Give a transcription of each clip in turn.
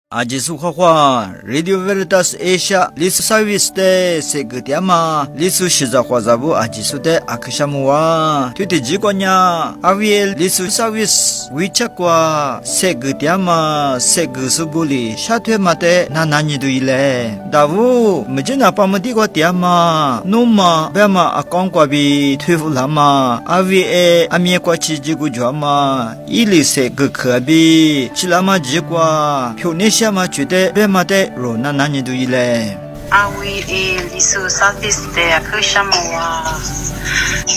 阿吉苏画画 Radio Veritas Asia 历史 service 的这个点嘛，历史实在画杂部阿吉苏的阿克沙姆哇，对的机关呀，阿维历史 service 为这个这个点嘛，这个是不哩，下天嘛的那你对嘞，大夫没见那把么地个点嘛，弄嘛，别嘛阿讲过比推服了嘛，阿维阿面过去几个月嘛，伊里这个可比，起来嘛几个，票那。下嘛觉得别嘛的罗那你都伊嘞。阿维历史 service 的可什么哇？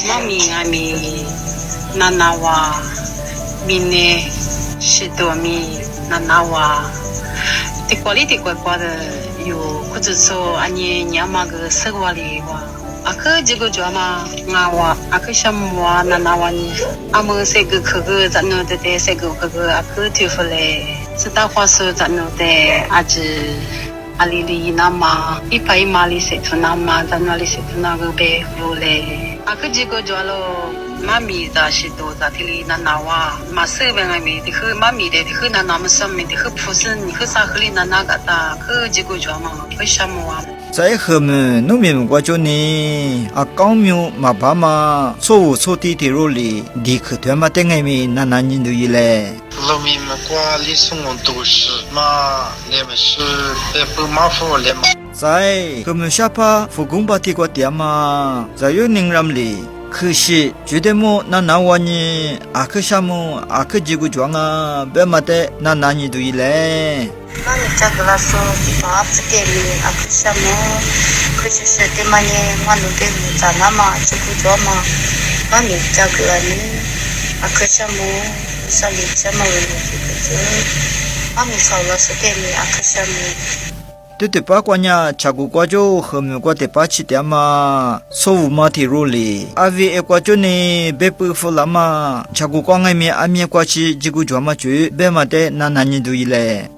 妈咪阿咪娜娜哇，米呢是多米娜娜哇，的管理的怪怪的有，或者说阿你娘妈个生活里哇。阿克这个叫嘛，我阿克什么哇，娜娜哇呢？阿们这个可个咱那的这个可个阿克提出来，是大话说咱那的阿子阿里里那嘛，一排马里谁出那嘛，咱那里谁出那个白路嘞。阿克这个叫咯，妈咪在是多在这里娜娜哇，马设备那边的和妈咪的和娜娜们上面的和普生和啥和里娜娜个的，和这个叫嘛，为什么啊？在后面农民国家呢，阿讲苗马巴嘛，错误错地的路里，立刻对嘛等下面那人都伊嘞。农民国里生活都是嘛，你们是别不马虎了嘛？在后面下巴复工把地个点嘛，在有人让里。可是觉得么那玩意阿克什么阿克几个装啊，别嘛的那你都伊嘞。那你这个来说，把这个里阿克什么，可是是的嘛呢，我那边在那嘛，这个装嘛，那你这个呢，阿克什么，啥里什么问题个子，那你少了是给你阿克什么。对对，八卦呢，查古瓜就和美国的八七点嘛，所有马蹄路里，阿维一瓜就呢，别不服了嘛，查古瓜外面阿面瓜起几个专嘛去，别嘛的那你都伊嘞。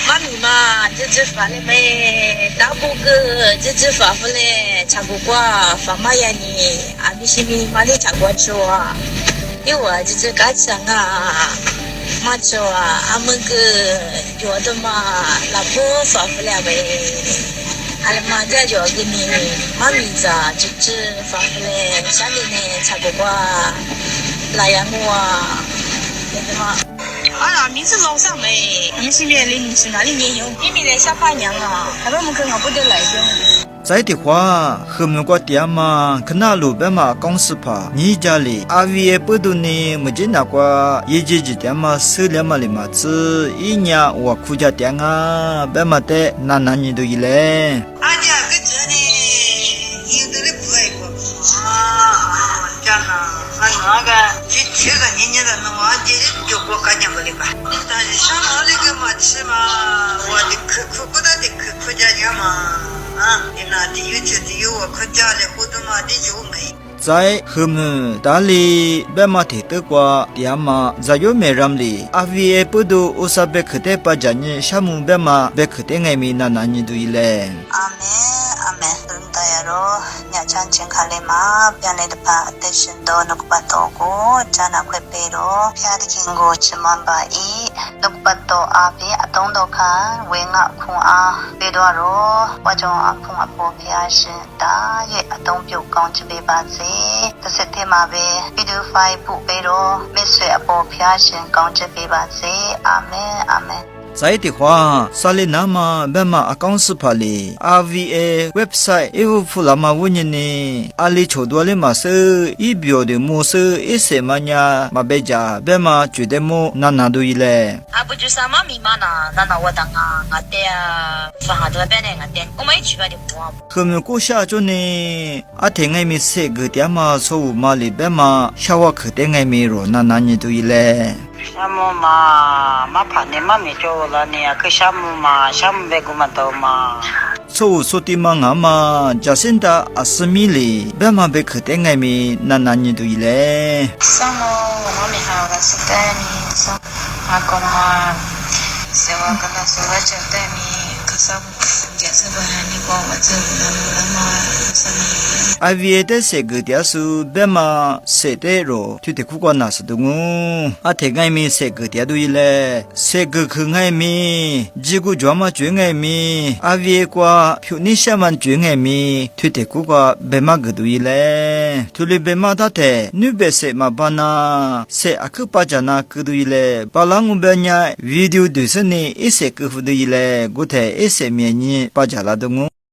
妈咪嘛，这发了没？大不个这发不嘞？查古瓜发嘛呀你？阿比西米嘛的查古说啊，因为我这干啥啊？嘛说啊，阿们个觉得嘛，老婆发不了呗。阿拉嘛在觉得你，妈咪咋这发不嘞？啥的呢？查古瓜来呀我啊，那个嘛。啊，名字老上没？我们这边邻居哪里也有？你们的小伴娘啊，他们可能不得来的。在的话，后面个点嘛，可那路边嘛公司pa，你家里阿维也不多呢，没见那个一节点嘛收了嘛里嘛子，一年我苦家点啊，别嘛的那你都伊嘞。阿家个这呢，有的嘞不爱过啊，这样那个这个年的那么这就过干娘个哩吧，但是上哪里个嘛吃嘛，我的苦不得的苦家娘嘛。啊，你那的有这的有我可家里活动嘛的就没。在后面大理别嘛提得过点嘛，在有没人里，阿维不都乌萨别克得把家呢，下木别嘛别克得爱米那你都伊嘞。阿门阿门，大家咯，伢讲真卡哩嘛，别来的吧，得先到那个巴多个，咱那块贝咯，偏的经过吃嘛吧伊，那个巴多阿维阿东多看，为俺空阿贝多咯，我将阿空阿波偏先打也阿东表讲这边吧子。这是天马呗，比如发一部贝罗，没水阿波偏先讲这边吧子，阿门阿门。在的话，萨利那嘛别嘛阿公司pa里，RVA website 一户付了嘛问呢，阿里抽多了嘛是，一表的模式一些嘛呀，嘛别家别嘛觉得么那都伊嘞。啊，不就啥嘛咪嘛那我当啊，我的啊，发下多边呢，我的，我没去过的我。后面过下周呢，阿听爱咪说个点嘛，错误嘛里别嘛，小我可点爱咪罗那你都伊嘞。什么嘛，嘛怕你嘛没做了呢，可什么嘛，什么别个嘛都嘛。错误说的嘛俺嘛，假现在阿斯米里，别嘛别可点爱咪那你都伊嘞。什么我妈咪还有个是带你，什阿公嘛，是我跟他说我就带你，可是。是不喊你过我这那么什么。阿维的这个点数别嘛写的咯，就得苦瓜那是的哦。阿天爱咪这个点都伊嘞，这个可爱咪，几个专门专爱咪，阿维瓜票你下面专爱咪，就得苦瓜别嘛个都伊嘞，就里别嘛他的，女别这嘛办呐，这阿克巴家那个都伊嘞，巴郎我别伢 video 就是呢，一些个副都伊嘞，我睇一些面呢巴家拉的我。